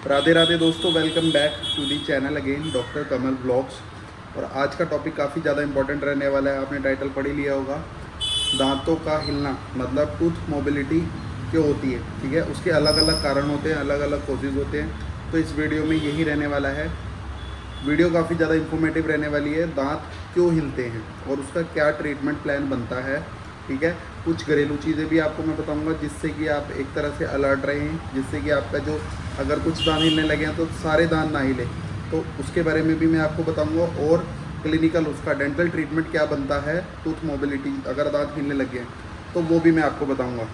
राधे राधे दोस्तों, welcome back to the channel again doctor Kamal blogs. और आज का टॉपिक काफ़ी ज़्यादा इंपॉर्टेंट रहने वाला है। आपने टाइटल पढ़ ही लिया होगा, दांतों का हिलना मतलब टूथ मोबिलिटी क्यों होती है। ठीक है, उसके अलग अलग कारण होते हैं, अलग अलग कोजेज़ होते हैं। तो इस वीडियो में यही रहने वाला है। वीडियो काफ़ी ज़्यादा इंफॉर्मेटिव रहने वाली है। दांत क्यों हिलते हैं और उसका क्या ट्रीटमेंट प्लान बनता है। ठीक है, कुछ घरेलू चीज़ें भी आपको मैं बताऊंगा जिससे कि आप एक तरह से अलर्ट रहें, जिससे कि आपका जो अगर कुछ दांत हिलने लगे हैं तो सारे दांत ना हिले, तो उसके बारे में भी मैं आपको बताऊंगा। और क्लिनिकल उसका डेंटल ट्रीटमेंट क्या बनता है टूथ मोबिलिटी अगर दांत हिलने लगे हैं, तो वो भी मैं आपको बताऊँगा।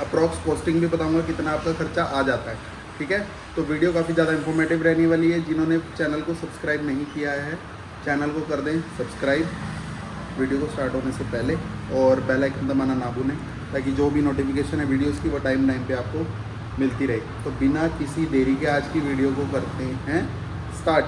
अप्रॉक्स कॉस्टिंग भी बताऊँगा कितना आपका खर्चा आ जाता है। ठीक है, तो वीडियो काफ़ी ज़्यादा इंफॉर्मेटिव रहने वाली है। जिन्होंने चैनल को सब्सक्राइब नहीं किया है, चैनल को कर दें सब्सक्राइब वीडियो को स्टार्ट होने से पहले, और बेल आइकन दबाना ना भूलें ताकि जो भी नोटिफिकेशन है वीडियोस की वो टाइम पे आपको मिलती रहे। तो बिना किसी देरी के आज की वीडियो को करते हैं स्टार्ट।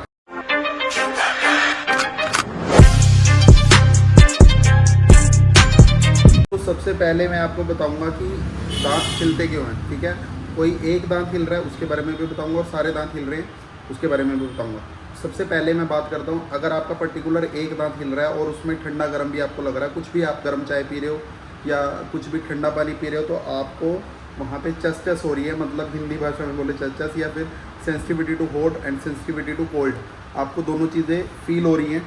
तो सबसे पहले मैं आपको बताऊंगा कि दांत हिलते क्यों हैं। ठीक है, कोई एक दांत हिल रहा है उसके बारे में भी बताऊंगा, और सारे दांत हिल रहे हैं उसके बारे में भी बताऊंगा। सबसे पहले मैं बात करता हूँ, अगर आपका पर्टिकुलर एक दांत हिल रहा है और उसमें ठंडा गर्म भी आपको लग रहा है, कुछ भी आप गर्म चाय पी रहे हो या कुछ भी ठंडा पानी पी रहे हो, तो आपको वहाँ पे चस चस हो रही है, मतलब हिंदी भाषा में बोले चस चस, या फिर sensitivity to hot and sensitivity to cold, आपको दोनों चीज़ें फील हो रही हैं।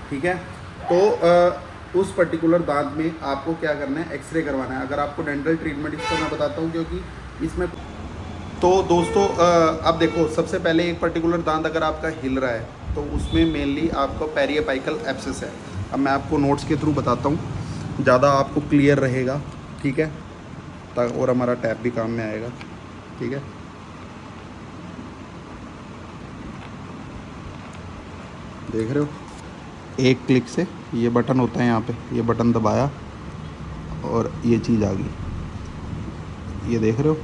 ठीक है, तो उस पर्टिकुलर दांत में आपको क्या करना है, एक्सरे करवाना है। अगर आपको डेंटल ट्रीटमेंट इसका मैं बताता हूँ, क्योंकि इसमें तो दोस्तों अब देखो, सबसे पहले एक पर्टिकुलर दांत अगर आपका हिल रहा है तो उसमें मेनली आपका पेरियोपाइकल एब्सेस है। अब मैं आपको नोट्स के थ्रू बताता हूँ, ज़्यादा आपको क्लियर रहेगा। ठीक है, और हमारा टैब भी काम में आएगा। ठीक है, देख रहे हो, एक क्लिक से ये बटन होता है, यहाँ पे ये बटन दबाया और ये चीज़ आ गई, ये देख रहे हो।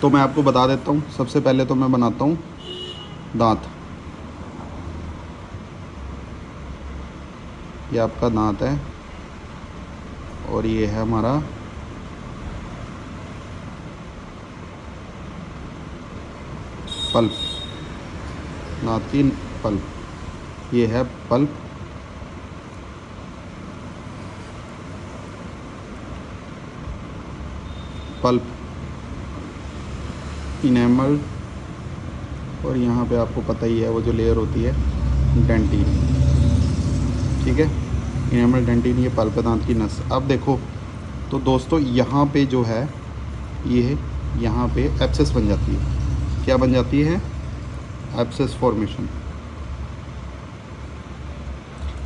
तो मैं आपको बता देता हूँ, सबसे पहले तो मैं बनाता हूँ दांत। ये आपका दांत है और ये है हमारा पल्प, दांत की पल्प। ये है पल्प, पल्प इनेमल, और यहाँ पे आपको पता ही है वो जो लेयर होती है डेंटिन। ठीक है, इनेमल डेंटिन, ये पल्प है दांत की नस। अब देखो तो दोस्तों, यहाँ पे जो है ये यहाँ पे एब्सेस बन जाती है। क्या बन जाती है? Abscess formation.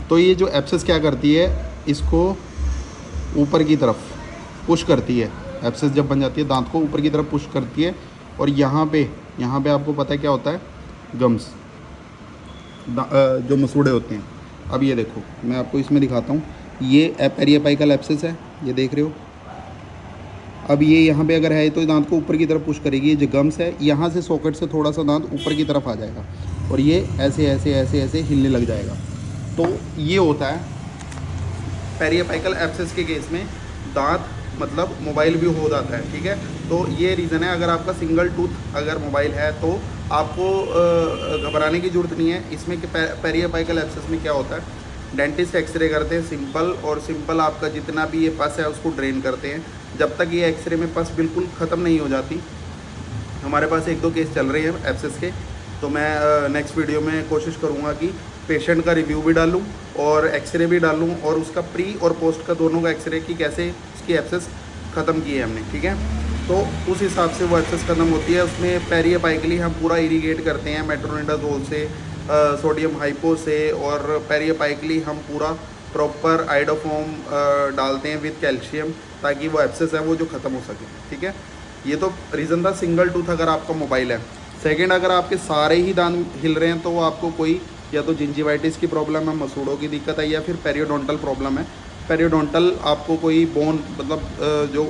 तो ये जो एब्सेस क्या करती है, इसको ऊपर की तरफ पुश करती है। एब्सेस जब बन जाती है दांत को ऊपर की तरफ पुश करती है, और यहाँ पे आपको पता है क्या होता है, गम्स, जो मसूड़े होते हैं। अब ये देखो, मैं आपको इसमें दिखाता हूँ, ये पेरियोपाइकल एब्सेस है, ये देख रहे हो। अब ये यहाँ पे अगर है तो दांत को ऊपर की तरफ पुश करेगी। ये जो गम्स है, यहाँ से सॉकेट से थोड़ा सा दांत ऊपर की तरफ आ जाएगा और ये ऐसे ऐसे ऐसे ऐसे हिलने लग जाएगा। तो ये होता है पेरियोपाइकल एब्सेस के केस में दांत मतलब मोबाइल भी हो जाता है। ठीक है, तो ये रीज़न है। अगर आपका सिंगल टूथ अगर मोबाइल है तो आपको घबराने की ज़रूरत नहीं है। इसमें पेरियोपाइकल एब्सेस में क्या होता है, डेंटिस्ट एक्सरे करते हैं सिंपल, और सिंपल आपका जितना भी ये पस है उसको ड्रेन करते हैं। जब तक ये एक्सरे में पस बिल्कुल ख़त्म नहीं हो जाती, हमारे पास एक दो केस चल रहे हैं एब्सेस के, तो मैं नेक्स्ट वीडियो में कोशिश करूँगा कि पेशेंट का रिव्यू भी डालूँ और एक्सरे भी डालूँ, और उसका प्री और पोस्ट का दोनों का एक्सरे की कैसे उसकी एब्सेस ख़त्म की है हमने। ठीक है, तो उस हिसाब से वो एक्सेस खत्म होती है। उसमें पेरियोपाइकली हम पूरा इरीगेट करते हैं मेट्रोनिडाजोल से, सोडियम हाइपो से, और पेरियोपाइकली हम पूरा प्रॉपर आइडोफॉर्म डालते हैं विद कैल्शियम, ताकि वो एब्सेस है वो जो ख़त्म हो सके। ठीक है, ये तो रीज़न था सिंगल टूथ अगर आपका मोबाइल है। सेकेंड, अगर आपके सारे ही दांत हिल रहे हैं तो आपको कोई या तो जिंजिवाइटिस की प्रॉब्लम है, मसूड़ों की दिक्कत है, या फिर पेरियोडोंटल प्रॉब्लम है। पेरियोडोंटल आपको कोई बोन मतलब जो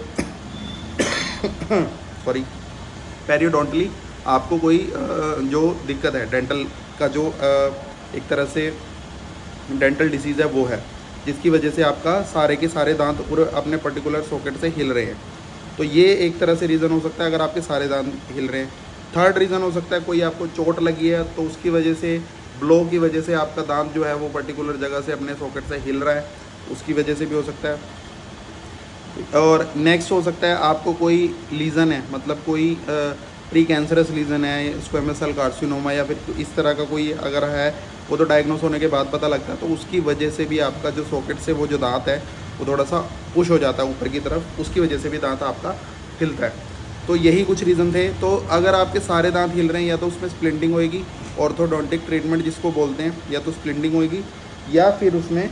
सॉरी पेरियोडोंटली आपको कोई जो दिक्कत है डेंटल का, जो एक तरह से डेंटल डिसीज़ है वो है, जिसकी वजह से आपका सारे के सारे दांत पूरे अपने पर्टिकुलर सॉकेट से हिल रहे हैं। तो ये एक तरह से रीज़न हो सकता है अगर आपके सारे दांत हिल रहे हैं। थर्ड रीज़न हो सकता है कोई आपको चोट लगी है तो उसकी वजह से, ब्लो की वजह से आपका दांत जो है वो पर्टिकुलर जगह से अपने सॉकेट से हिल रहा है, उसकी वजह से भी हो सकता है। और नेक्स्ट हो सकता है आपको कोई लीज़न है, मतलब कोई प्री कैंसरस लीज़न है, स्क्वेमस सेल कार्सिनोमा या फिर इस तरह का कोई अगर है, वो तो डायग्नोस होने के बाद पता लगता है। तो उसकी वजह से भी आपका जो सॉकेट से वो जो दांत है वो थोड़ा सा पुश हो जाता है ऊपर की तरफ, उसकी वजह से भी दांत आपका हिलता है। तो यही कुछ रीज़न थे। तो अगर आपके सारे दांत हिल रहे हैं या तो उसमें स्प्लिंटिंग होएगी, ऑर्थोडोंटिक ट्रीटमेंट जिसको बोलते हैं, या तो स्प्लिंटिंग होएगी, या फिर उसमें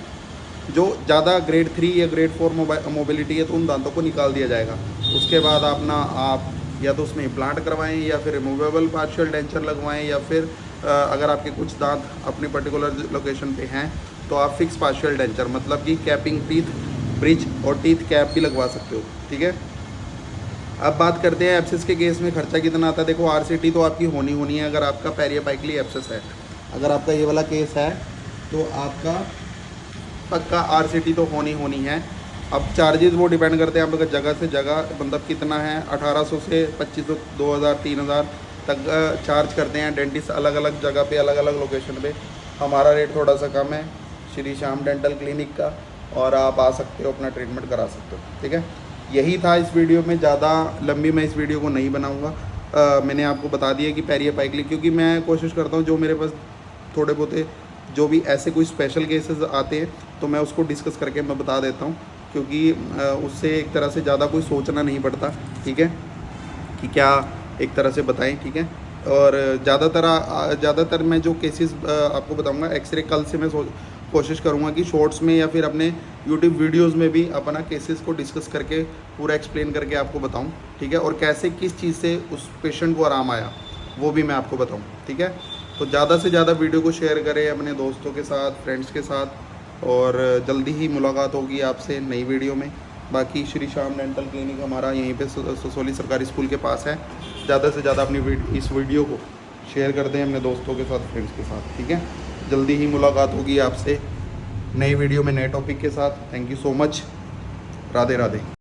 जो ज़्यादा ग्रेड 3 या ग्रेड 4 मोबिलिटी है तो उन दांतों को निकाल दिया जाएगा। उसके बाद आप या तो उसमें इम्प्लांट करवाएं या फिर रिमूवेबल पार्शियल डेंचर लगवाएं, या फिर अगर आपके कुछ दांत अपनी पर्टिकुलर लोकेशन पे हैं तो आप फिक्स पार्शियल डेंचर, मतलब कि कैपिंग टीथ ब्रिज और टीथ कैप भी लगवा सकते हो। ठीक है, अब बात करते हैं एब्सेस के केस में खर्चा कितना आता है। देखो आरसीटी तो आपकी होनी है अगर आपका पेरियोपाइकली एब्सेस है। अगर आपका ये वाला केस है तो आपका पक्का आरसीटी तो होनी है। अब चार्जेस वो डिपेंड करते हैं आपका जगह से जगह, मतलब कितना है, 1800 से 2500, 2000, 3000 तक चार्ज करते हैं डेंटिस्ट अलग अलग जगह पे, अलग अलग लोकेशन पे। हमारा रेट थोड़ा सा कम है श्री श्याम डेंटल क्लिनिक का, और आप आ सकते हो, अपना ट्रीटमेंट करा सकते हो। ठीक है, यही था इस वीडियो में। ज़्यादा लंबी मैं इस वीडियो को नहीं बनाऊँगा। मैंने आपको बता दिया कि पेरियोपाइकली, क्योंकि मैं कोशिश करता हूँ जो मेरे पास थोड़े बहुत जो भी ऐसे कोई स्पेशल केसेस आते हैं तो मैं उसको डिस्कस करके मैं बता देता हूँ, क्योंकि उससे एक तरह से ज़्यादा कोई सोचना नहीं पड़ता। ठीक है, कि क्या एक तरह से बताएं। ठीक है, और ज़्यादातर मैं जो केसेस आपको बताऊंगा, एक्सरे कल से मैं कोशिश करूंगा कि शॉर्ट्स में या फिर अपने यूट्यूब वीडियोस में भी अपना केसेस को डिस्कस करके पूरा एक्सप्लेन करके आपको बताऊं। ठीक है, और कैसे किस चीज़ से उस पेशेंट को आराम आया वो भी मैं आपको बताऊँ। ठीक है, तो ज़्यादा से ज़्यादा वीडियो को शेयर करें अपने दोस्तों के साथ, फ्रेंड्स के साथ, और जल्दी ही मुलाकात होगी आपसे नई वीडियो में। बाकी श्री श्याम डेंटल क्लिनिक हमारा यहीं पे ससोली सरकारी स्कूल के पास है। ज़्यादा से ज़्यादा अपनी इस वीडियो को शेयर कर दें अपने दोस्तों के साथ, फ्रेंड्स के साथ। ठीक है, जल्दी ही मुलाकात होगी आपसे नई वीडियो में नए टॉपिक के साथ। Thank you so much. Radhe Radhe.